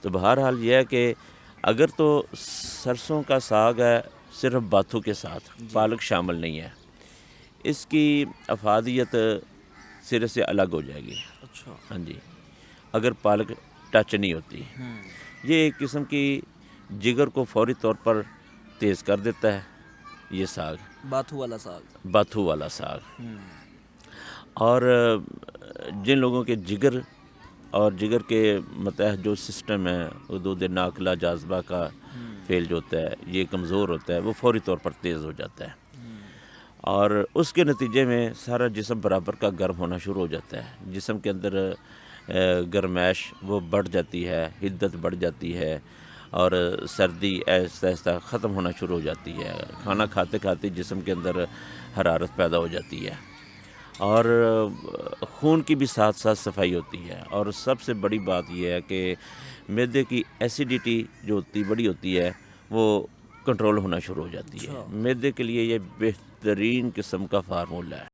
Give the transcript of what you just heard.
تو بہرحال یہ ہے کہ اگر تو سرسوں کا ساگ ہے صرف باتھو کے ساتھ، پالک شامل نہیں ہے، اس کی افادیت سرے سے الگ ہو جائے گی۔ اچھا، ہاں جی، اگر پالک ٹچ نہیں ہوتی، یہ ایک قسم کی جگر کو فوری طور پر تیز کر دیتا ہے یہ ساگ، باتھو والا ساگ۔ باتھو والا ساگ۔ اور جن لوگوں کے جگر اور جگر کے متحد جو سسٹم ہے، حدود ناقلہ جاذبہ کا فیل جو ہوتا ہے یہ کمزور ہوتا ہے، وہ فوری طور پر تیز ہو جاتا ہے، اور اس کے نتیجے میں سارا جسم برابر کا گرم ہونا شروع ہو جاتا ہے، جسم کے اندر گرمائش وہ بڑھ جاتی ہے، حدت بڑھ جاتی ہے، اور سردی آہستہ آہستہ ختم ہونا شروع ہو جاتی ہے، کھانا کھاتے کھاتے جسم کے اندر حرارت پیدا ہو جاتی ہے، اور خون کی بھی ساتھ ساتھ صفائی ہوتی ہے، اور سب سے بڑی بات یہ ہے کہ معدے کی ایسیڈیٹی جو بڑی ہوتی ہے وہ کنٹرول ہونا شروع ہو جاتی ہے۔ اچھا۔ معدے کے لیے یہ بہترین قسم کا فارمولہ ہے۔